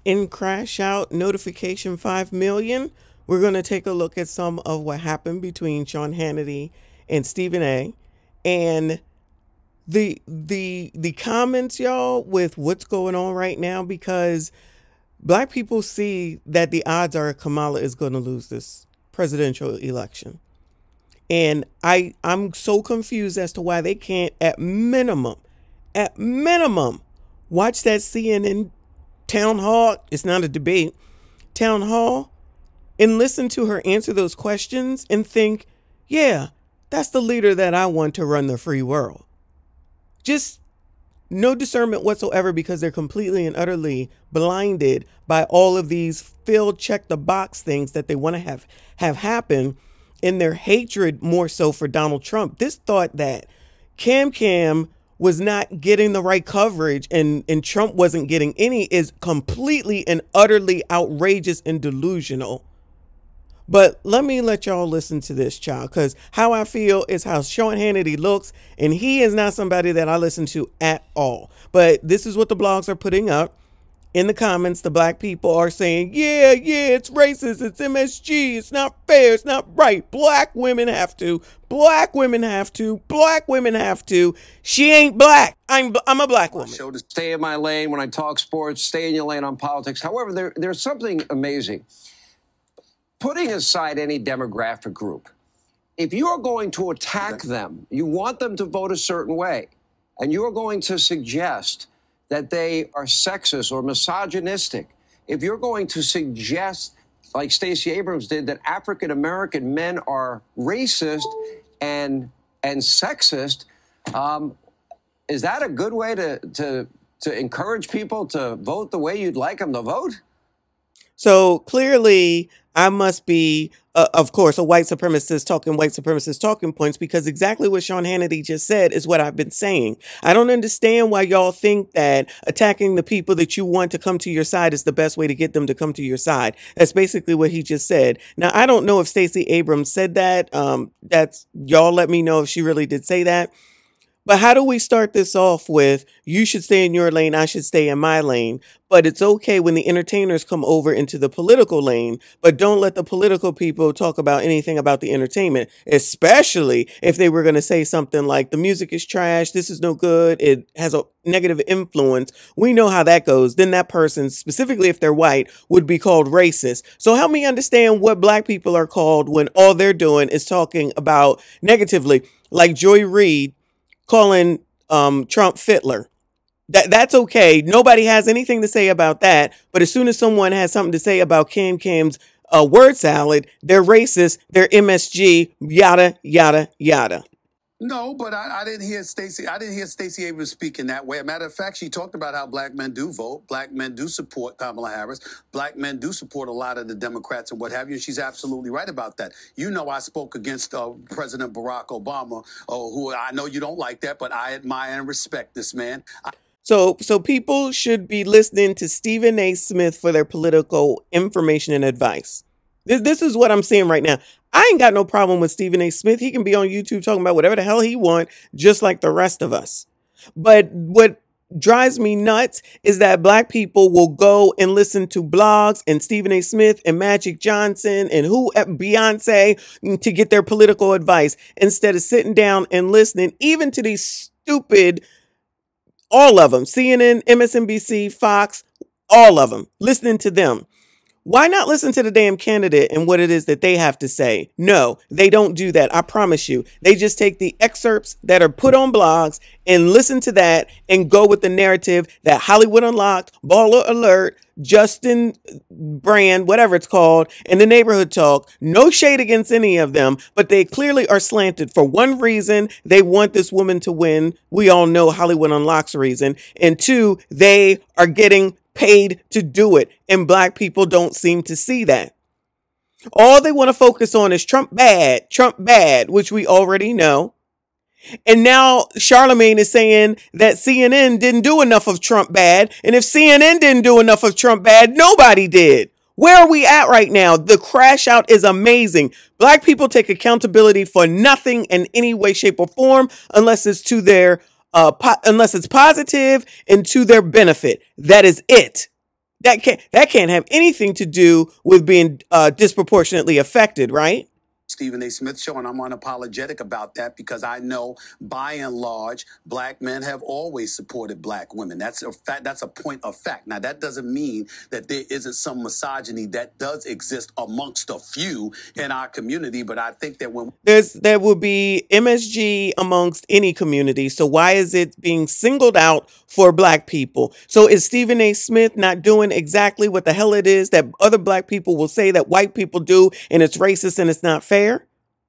in Crash Out Notification 5 million, we're going to take a look at some of what happened between Sean Hannity and Stephen A. And the comments, y'all, with what's going on right now, because black people see that the odds are Kamala is going to lose this presidential election. And I'm so confused as to why they can't, at minimum, watch that CNN town hall. It's not a debate, town hall, and listen to her answer those questions and think, yeah, that's the leader that I want to run the free world. Just no discernment whatsoever, because they're completely and utterly blinded by all of these filled check the box things that they want to have happen in their hatred, more so for Donald Trump. This thought that KamKam was not getting the right coverage and Trump wasn't getting any is completely and utterly outrageous and delusional. But let y'all listen to this, child, because how I feel is how Sean Hannity looks, and he is not somebody that I listen to at all. But this is what the blogs are putting up. In the comments, the black people are saying, yeah, it's racist, it's MSG, it's not fair, it's not right. Black women have to, black women have to, black women have to. She ain't black. I'm a black woman. So to stay in my lane when I talk sports, stay in your lane on politics. However, there's something amazing. Putting aside any demographic group, if you are going to attack them, you want them to vote a certain way, and you are going to suggest that they are sexist or misogynistic, if you're going to suggest, like Stacey Abrams did, that African-American men are racist and sexist, is that a good way to encourage people to vote the way you'd like them to vote? So clearly I must be, of course, a white supremacist talking white supremacist talking points, because exactly what Sean Hannity just said is what I've been saying. I don't understand why y'all think that attacking the people that you want to come to your side is the best way to get them to come to your side. That's basically what he just said. Now, I don't know if Stacey Abrams said that. Y'all let me know if she really did say that. But how do we start this off with, you should stay in your lane, I should stay in my lane, but it's okay when the entertainers come over into the political lane, but don't let the political people talk about anything about the entertainment, especially if they were going to say something like the music is trash, this is no good, it has a negative influence. We know how that goes. Then that person, specifically if they're white, would be called racist. So help me understand what black people are called when all they're doing is talking about negatively, like Joy Reid calling Trump Fiddler. That's okay. Nobody has anything to say about that. But as soon as someone has something to say about KamKam's word salad, they're racist, they're MSG, yada, yada, yada. No, but I didn't hear Stacey. I didn't hear Stacey Abrams speak in that way. As a matter of fact, she talked about how black men do vote. Black men do support Kamala Harris. Black men do support a lot of the Democrats and what have you. And she's absolutely right about that. You know, I spoke against President Barack Obama, who I know you don't like that, but I admire and respect this man. So people should be listening to Stephen A. Smith for their political information and advice. This is what I'm saying right now. I ain't got no problem with Stephen A. Smith. He can be on YouTube talking about whatever the hell he wants, just like the rest of us. But what drives me nuts is that black people will go and listen to blogs and Stephen A. Smith and Magic Johnson and Beyonce to get their political advice, instead of sitting down and listening even to these stupid, all of them, CNN, MSNBC, Fox, all of them, listening to them. Why not listen to the damn candidate and what it is that they have to say? No, they don't do that. I promise you. They just take the excerpts that are put on blogs and listen to that and go with the narrative that Hollywood Unlocked, Baller Alert, Justin Brand, whatever it's called, and the Neighborhood Talk. No shade against any of them, but they clearly are slanted for one reason. They want this woman to win. We all know Hollywood Unlocked's reason. And two, they are getting paid to do it, and black people don't seem to see that. All they want to focus on is Trump bad, which we already know. And now Charlemagne is saying that CNN didn't do enough of Trump bad, and if CNN didn't do enough of Trump bad, nobody did. Where are we at right now? The crash out is amazing. Black people take accountability for nothing in any way, shape, or form unless it's to their unless it's positive and to their benefit. That is it. That can't have anything to do with being disproportionately affected, right? Stephen A. Smith Show, and I'm unapologetic about that because I know, by and large, black men have always supported black women. That's a fact. That's a point of fact. Now, that doesn't mean that there isn't some misogyny that does exist amongst a few in our community, but I think that when there will be MSG amongst any community, so why is it being singled out for black people? So is Stephen A. Smith not doing exactly what the hell it is that other black people will say that white people do, and it's racist and it's not fair?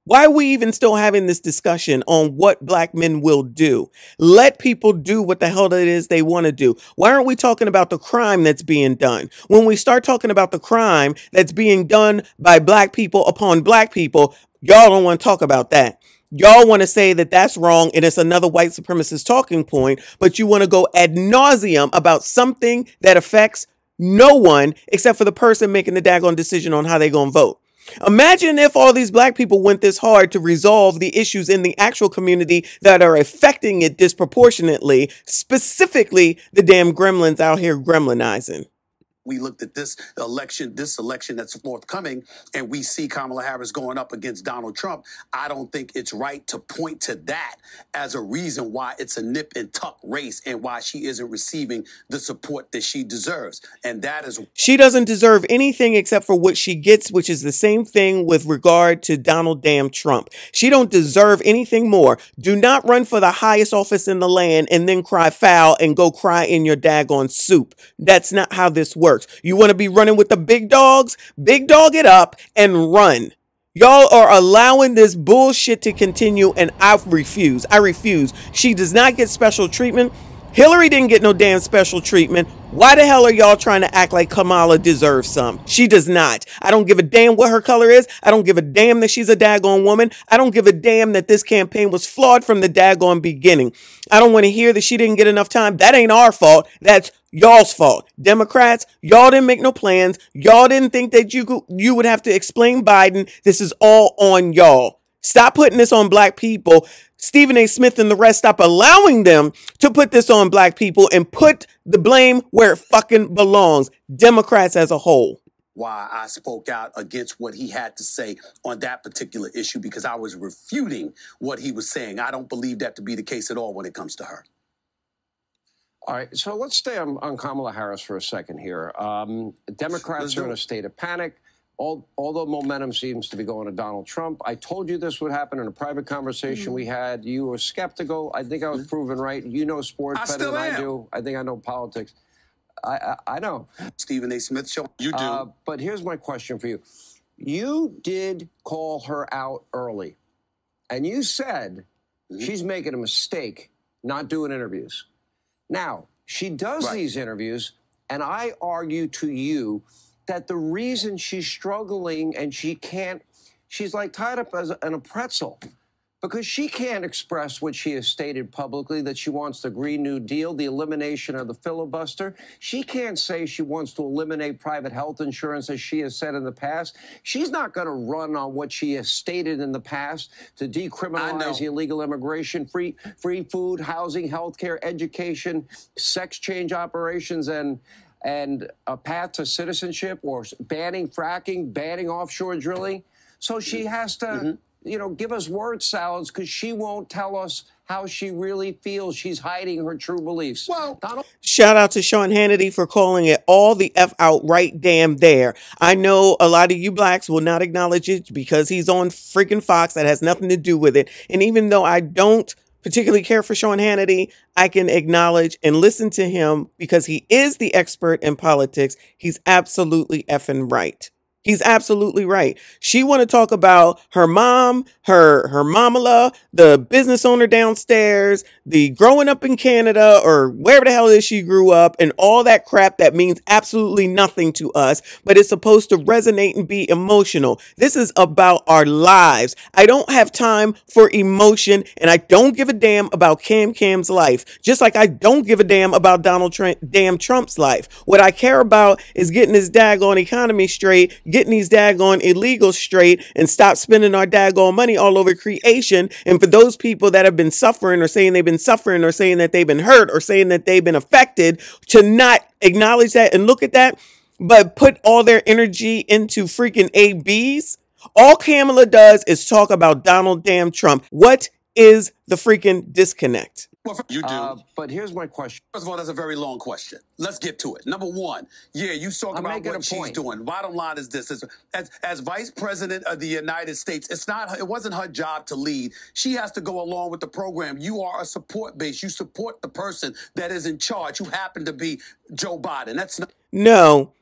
Why are we even still having this discussion on what black men will do? Let people do what the hell it is they want to do. Why aren't we talking about the crime that's being done? When we start talking about the crime that's being done by black people upon black people, y'all don't want to talk about that. Y'all want to say that that's wrong and it's another white supremacist talking point, but you want to go ad nauseum about something that affects no one except for the person making the daggone decision on how they're going to vote. Imagine if all these black people went this hard to resolve the issues in the actual community that are affecting it disproportionately, specifically the damn gremlins out here gremlinizing. we looked at this election that's forthcoming, and we see Kamala Harris going up against Donald Trump, I don't think it's right to point to that as a reason why it's a nip and tuck race and why she isn't receiving the support that she deserves. And that is... She doesn't deserve anything except for what she gets, which is the same thing with regard to Donald damn Trump. She don't deserve anything more. Do not run for the highest office in the land and then cry foul and go cry in your daggone soup. That's not how this works. You want to be running with the big dogs? Big dog it up and run. Y'all are allowing this bullshit to continue, and I refuse. I refuse. She does not get special treatment. Hillary didn't get no damn special treatment. Why the hell are y'all trying to act like Kamala deserves some? She does not. I don't give a damn what her color is. I don't give a damn that she's a daggone woman. I don't give a damn that this campaign was flawed from the daggone beginning. I don't want to hear that she didn't get enough time. That ain't our fault. That's y'all's fault. Democrats, y'all didn't make no plans. Y'all didn't think that you would have to explain Biden. This is all on y'all. Stop putting this on black people. Stephen A. Smith and the rest, stop allowing them to put this on black people and put the blame where it fucking belongs. Democrats as a whole. Why I spoke out against what he had to say on that particular issue, because I was refuting what he was saying. I don't believe that to be the case at all when it comes to her. All right, so let's stay on Kamala Harris for a second here. Democrats are in a state of panic. Although momentum seems to be going to Donald Trump. I told you this would happen in a private conversation we had. You were skeptical. I think I was proven right. You know sports better than I do. I think I know politics. I know. Stephen A. Smith Show. You do. But here's my question for you. You did call her out early, and you said she's making a mistake not doing interviews. Now, she does these interviews, and I argue to you that the reason she's struggling and she's like tied up in a pretzel because she can't express what she has stated publicly, that she wants the Green New Deal, the elimination of the filibuster. She can't say she wants to eliminate private health insurance, as she has said in the past. She's not going to run on what she has stated in the past to decriminalize illegal immigration, free food, housing, healthcare, education, sex change operations, and a path to citizenship, or banning fracking, banning offshore drilling. So she has to, give us word salads because she won't tell us how she really feels. She's hiding her true beliefs. Well, shout out to Sean Hannity for calling it all the F out right damn there. I know a lot of you blacks will not acknowledge it because he's on freaking Fox. That has nothing to do with it. And even though I don't particularly care for Sean Hannity, I can acknowledge and listen to him because he is the expert in politics. He's absolutely effing right. He's absolutely right. She want to talk about her mom, her mamala, the business owner downstairs, the growing up in Canada or wherever the hell it is she grew up, and all that crap that means absolutely nothing to us, but it's supposed to resonate and be emotional. This is about our lives. I don't have time for emotion, and I don't give a damn about KamKam's life, just like I don't give a damn about Donald damn Trump's life. What I care about is getting this daggone economy straight, getting these daggone illegals straight and stop spending our daggone money all over creation. And for those people that have been suffering or saying they've been suffering or saying that they've been hurt or saying that they've been affected, to not acknowledge that and look at that, but put all their energy into freaking ABs. All Kamala does is talk about Donald damn Trump. What is the freaking disconnect? Well, you do. But here's my question. First of all, that's a very long question. Let's get to it. Number one, yeah, you talk about what she's doing. Bottom line is this: as Vice President of the United States, it wasn't her job to lead. She has to go along with the program. You are a support base. You support the person that is in charge, who happened to be Joe Biden. That's not.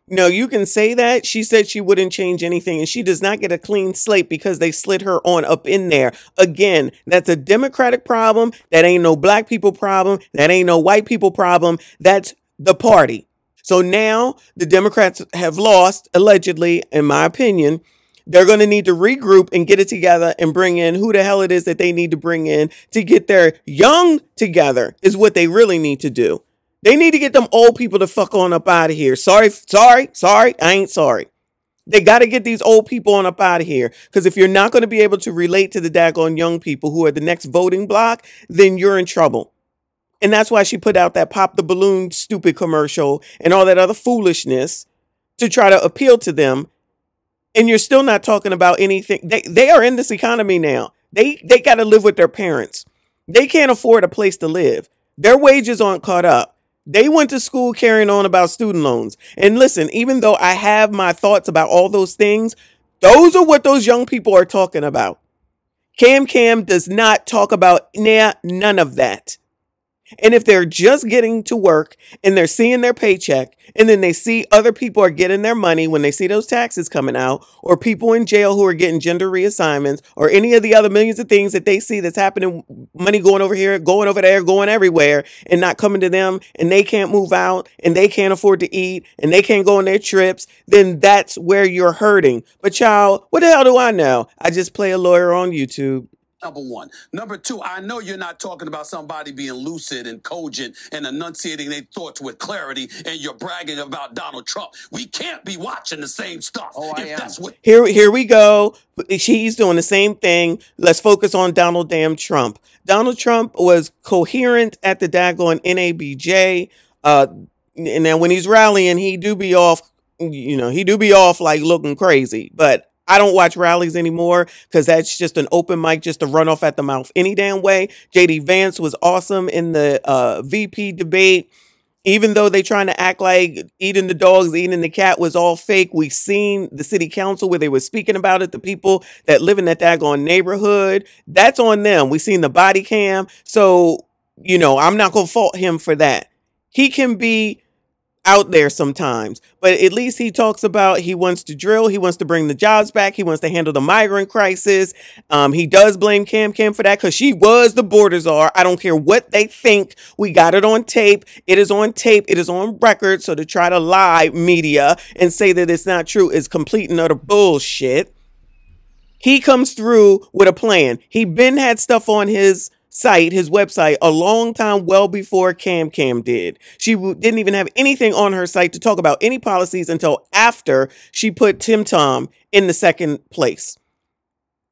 No, you can say that. She said she wouldn't change anything, and she does not get a clean slate because they slid her on up in there. Again, that's a Democratic problem. That ain't no black people problem. That ain't no white people problem. That's the party. So now the Democrats have lost, allegedly, in my opinion. They're going to need to regroup and get it together and bring in who the hell it is that they need to bring in to get their young together is what they really need to do. They need to get them old people to fuck on up out of here. Sorry. I ain't sorry. They got to get these old people on up out of here. Because if you're not going to be able to relate to the daggone young people who are the next voting bloc, then you're in trouble. And that's why she put out that pop the balloon stupid commercial and all that other foolishness to try to appeal to them. And you're still not talking about anything. They are in this economy now. They got to live with their parents. They can't afford a place to live. Their wages aren't caught up. They went to school carrying on about student loans. And listen, even though I have my thoughts about all those things, those are what those young people are talking about. KamKam does not talk about none of that. And if they're just getting to work and they're seeing their paycheck and then they see other people are getting their money when they see those taxes coming out, or people in jail who are getting gender reassignments, or any of the other millions of things that they see that's happening, money going over here, going over there, going everywhere and not coming to them, and they can't move out and they can't afford to eat and they can't go on their trips, then that's where you're hurting. But child, what the hell do I know? I just play a lawyer on YouTube. Number one. Number two, I know you're not talking about somebody being lucid and cogent and enunciating their thoughts with clarity, and you're bragging about Donald Trump. We can't be watching the same stuff. Oh, I am. That's what Here we go. She's doing the same thing. Let's focus on Donald damn Trump. Donald Trump was coherent at the daggone NABJ. And then when he's rallying, he do be off, like looking crazy. But I don't watch rallies anymore because that's just an open mic just to run off at the mouth any damn way. JD Vance was awesome in the VP debate. Even though they trying to act like eating the dogs, eating the cat was all fake. We seen the city council where they were speaking about it. The people that live in that daggone neighborhood, that's on them. We seen the body cam. So, I'm not going to fault him for that. He can be out there sometimes, but at least he talks about he wants to drill, he wants to bring the jobs back, he wants to handle the migrant crisis. He does blame KamKam for that because she was the border czar. I don't care what they think. We got it on tape. It is on tape. It is on record. So to try to lie media and say that it's not true is complete and utter bullshit. He comes through with a plan. He been had stuff on his site, his website, a long time well before KamKam did. She didn't even have anything on her site to talk about any policies until after she put Tim Tom in the second place.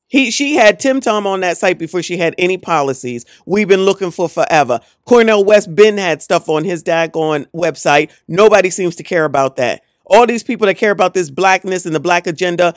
She had Tim Tom on that site before she had any policies. We've been looking for forever. Cornel West Ben had stuff on his daggone website. Nobody seems to care about that. All these people that care about this blackness and the black agenda,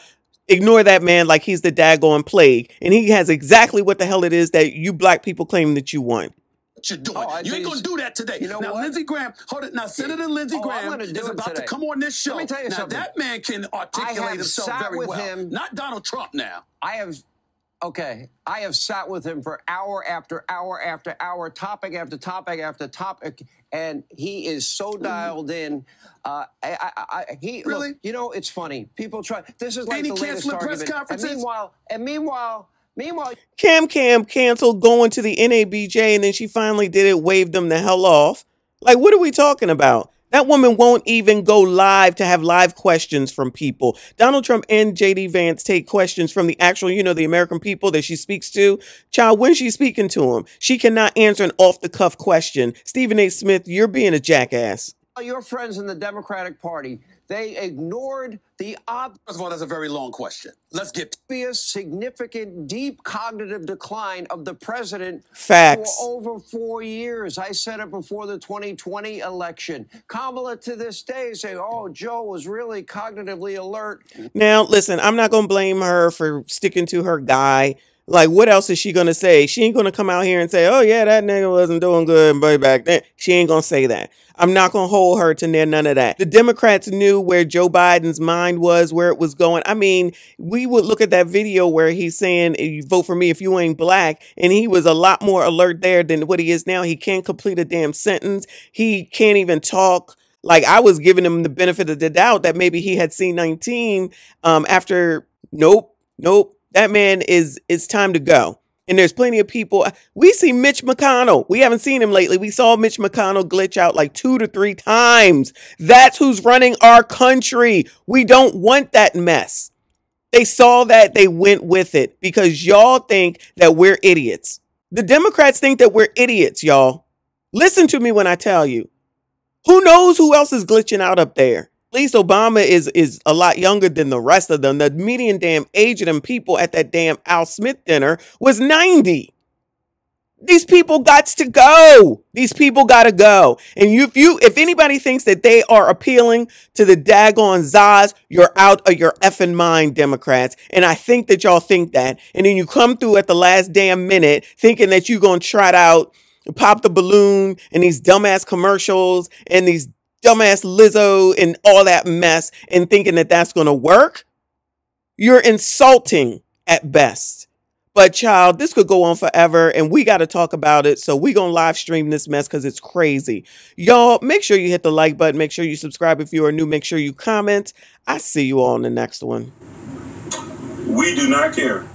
ignore that man like he's the daggone plague. And he has exactly what the hell it is that you black people claim that you want. What you're doing. You ain't going to do that today. You know now, what? Lindsey Graham, hold it. Now, Senator Lindsey Graham is about to come on this show. Let me tell you something. That man can articulate himself very well. Not Donald Trump now. I have sat with him for hour after hour after hour, topic after topic after topic, and he is so dialed in. Really? Look, it's funny. People try. This is like the latest press argument. conferences? And meanwhile, KamKam canceled going to the NABJ, and then she finally did it, waved them the hell off. Like, what are we talking about? That woman won't even go live to have live questions from people. Donald Trump and JD Vance take questions from the actual, the American people that she speaks to. Child, when she's speaking to them, she cannot answer an off-the-cuff question. Stephen A. Smith, you're being a jackass. Your friends in the Democratic Party, they ignored the First of all, that's a very long question. Let's get obvious, significant, deep cognitive decline of the president Facts. for over 4 years. I said it before the 2020 election. Kamala to this day say, oh, Joe was really cognitively alert. Now, listen, I'm not going to blame her for sticking to her guy. Like, what else is she going to say? She ain't going to come out here and say, oh, yeah, that nigga wasn't doing good way back then. She ain't going to say that. I'm not going to hold her to none of that. The Democrats knew where Joe Biden's mind was, where it was going. I mean, we would look at that video where he's saying, you vote for me if you ain't black. And he was a lot more alert there than what he is now. He can't complete a damn sentence. He can't even talk. Like, I was giving him the benefit of the doubt that maybe he had seen 19 after. Nope. That man it's time to go. And there's plenty of people. We see Mitch McConnell. We haven't seen him lately. We saw Mitch McConnell glitch out like 2 to 3 times. That's who's running our country. We don't want that mess. They saw that. They went with it because y'all think that we're idiots. The Democrats think that we're idiots, y'all. Listen to me when I tell you. Who knows who else is glitching out up there? At least Obama is a lot younger than the rest of them. The median damn age of them people at that damn Al Smith dinner was 90. These people got to go. These people got to go. And if anybody thinks that they are appealing to the daggone Zaz, you're out of your effing mind, Democrats. And I think that y'all think that. And then you come through at the last damn minute thinking that you're going to trot out, pop the balloon and these dumbass commercials and these dumbass Lizzo and all that mess and thinking that that's going to work. You're insulting at best. But child, this could go on forever and we got to talk about it. So we're going to live stream this mess because it's crazy. Y'all, make sure you hit the like button. Make sure you subscribe if you are new. Make sure you comment. I see you all in the next one. We do not care